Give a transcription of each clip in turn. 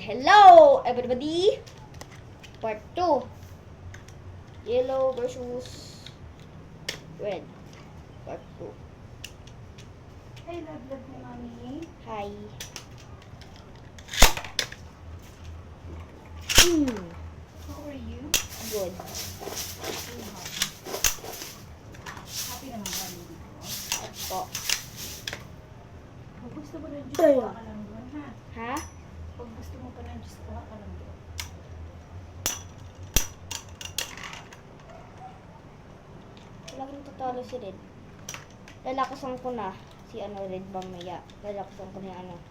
Hello, everybody! Part 2. Yellow versus red. Part 2. Hey, love ni Mami. Hi. How are you? Good. Happy naman ka rin dito. Ako. Pag gusto mo ng juice, Ay. kuha ka lang doon, ha? Ha? Pag gusto mo pa ng juice, kuha ka lang doon. Laging totoo si Red. Lalakasan ko na si Red mamaya. Lalakasan ko na yung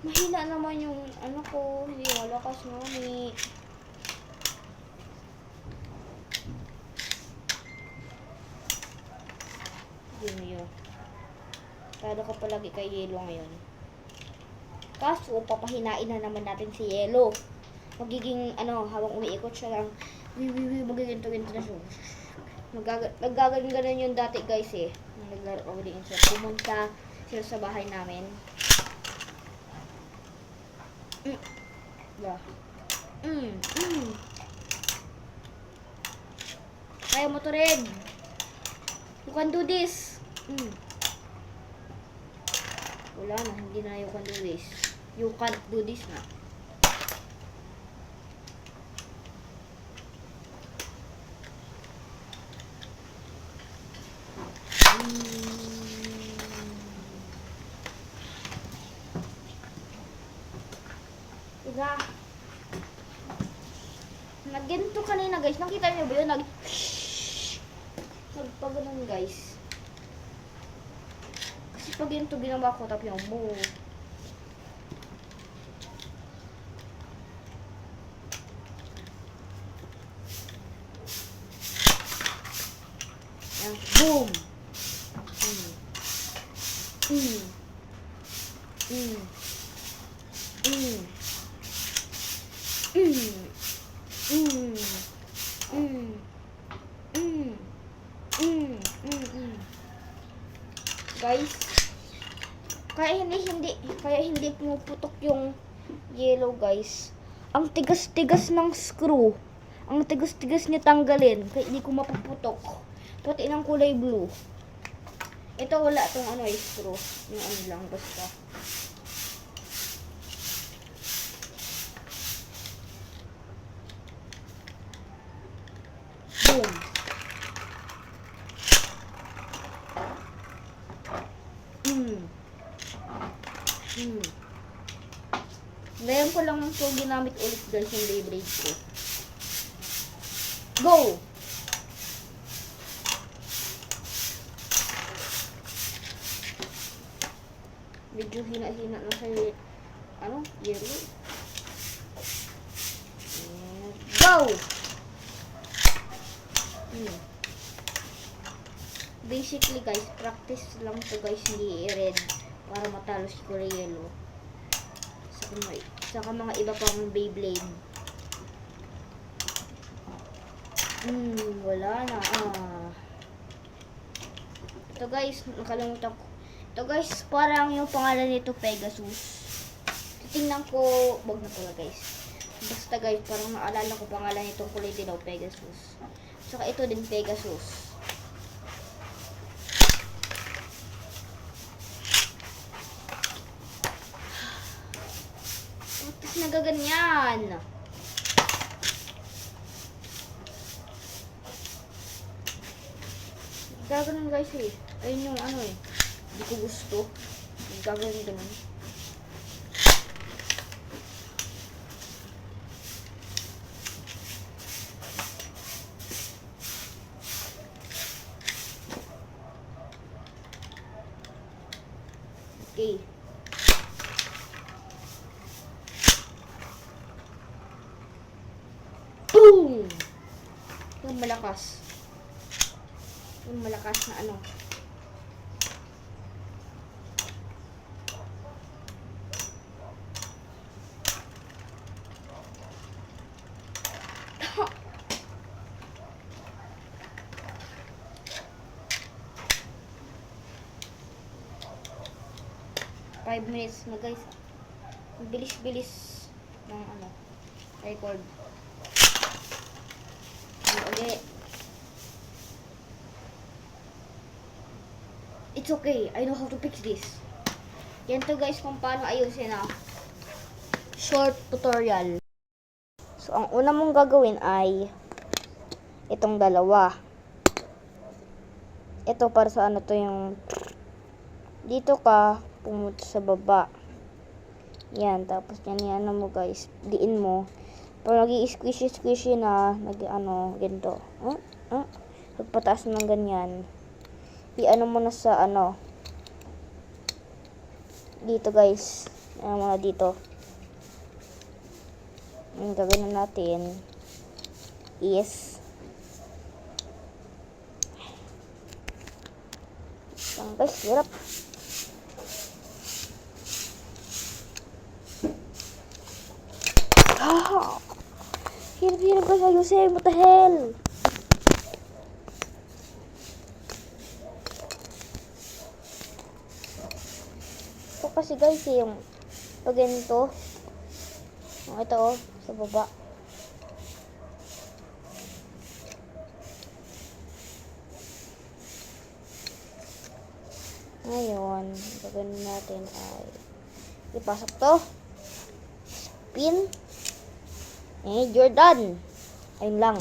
Mahina naman yung ko. Hindi malakas mami. Yun yun. Kaya ko palagi kay Yellow ngayon. Kaso, papahinain na naman natin si Yellow. Magiging, habang umiikot siya lang, magiging ginto na siya. Naggaganyan yun dati guys eh. Nung naglaro kami din siya. Pumunta sila sa bahay namin. Kaya mo to Red. You can do this. Wala na, hindi na you can do this. You can't do this na. Diba? Nagganito kanina guys. Nakita niyo ba yun? Nagpaganon guys. Kasi pag ganito ginawa ko tapos yung mo. Yan. Boom! Guys, kaya hindi pumuputok yung yellow guys. Ang tigas-tigas ng screw. Ang tigas-tigas niya tanggalin. Kaya hindi ko mapuputok. Pati ng kulay blue. Ito wala tong screw. Yung lang basta. Boom. Ngayon ko lang ito ginamit ulit guys yung Beyblade ko. Go! Medyo hina-hina na sa yellow. Go! Basically guys, practice lang to guys, hindi red para matalo si Kulay Yellow. Saka mga iba pang Beyblade. Wala na. Ito guys, nakalimutan ko. Ito guys, parang yung pangalan nito Pegasus. Titingnan ko, wag na pala guys. Basta guys, parang naalala ko pangalan nitong kulay dilaw, Pegasus. Saka ito din Pegasus. Tapos nagaganyan. Gaganon guys eh. Ayun yung hindi ko gusto. Gaganon ganun. Okay. Boom! Yung malakas. Yung malakas na 5 minutes na guys. Ang bilis-bilis ng ano, record. Ulit. It's okay. I know how to fix this. Yan to guys kung paano ayusin na short tutorial. So, ang una mong gagawin ay itong dalawa. Ito para sa ano to yung dito ka pumunta sa baba. Yan. Tapos yan mo guys. Diin mo. Pag nag-i-squishy na ano, ganito. Pagpataas ng ganyan. I-ano mo na sa ano. Dito guys. Ano mo na dito. Ang gagawin na natin is guys, hirap. Hirap guys, ayusin. What the hell? Ito kasi guys, yung pag ganito. Ito sa baba. Ngayon, gagawin natin ay ipasok to. Spin. You're done. Ayun lang.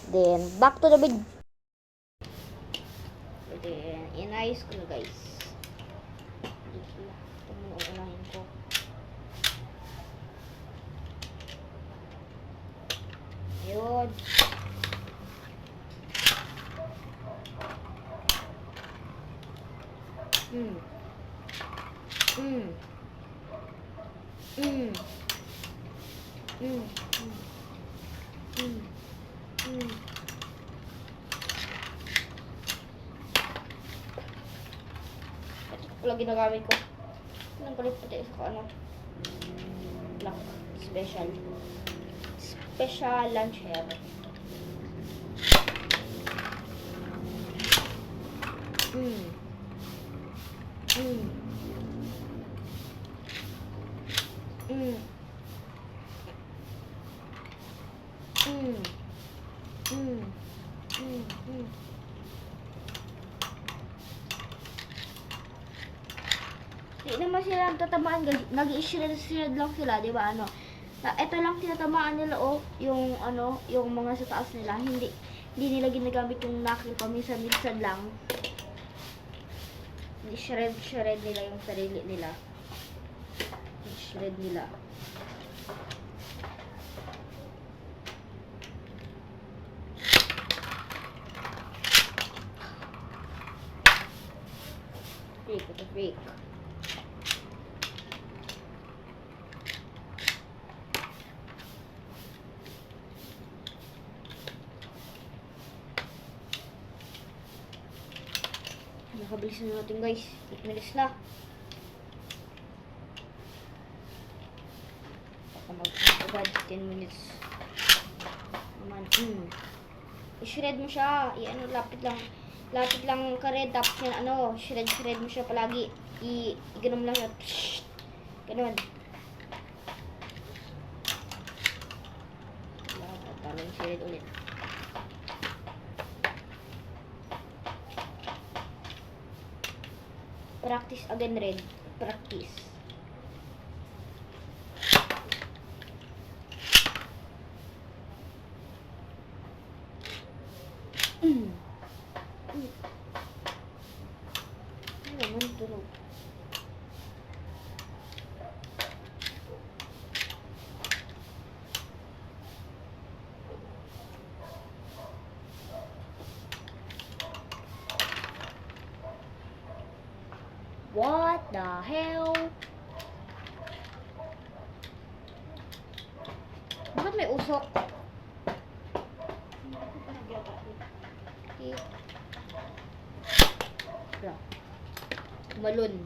Then, back to the bed. Then, inayos ko na guys. Ito muna unahin ko. Ayun. Wala ginagamit ko. Anong kulit pati sa ano? Black. Special lunch hair. Hindi naman sila tatamaan guys. Nag-i-shred lang sila, di ba? Ano? Ito lang tinatamaan nila yung ano, yung mga sa taas nila. Hindi nila ginagamit yung knuckle paminsan-minsan lang. Shred nila yung sarili nila. Shred nila. Fake. Nakabilis na natin guys. 8 minutes na. Baka mag-agad 10 minutes. Naman. I-shred mo siya. I-ano, lapit lang ka-red. Tapos yan, ano, shred mo siya palagi. I-ganom lang siya. Ganon. Talo yung shred ulit. Practice again, red. Practice. Ano naman tulog? What the hell? Bakit may usok? Malun.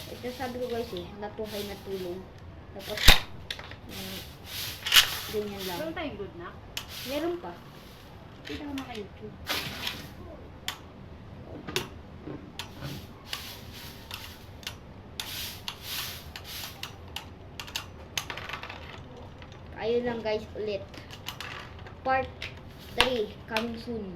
Ito sabi ko guys natuhay na tulog. Tapos, ganyan lang. Meron tayong good na? Meron pa. Kita naman ka YouTube. Ayun lang guys ulit. Part 3 coming soon.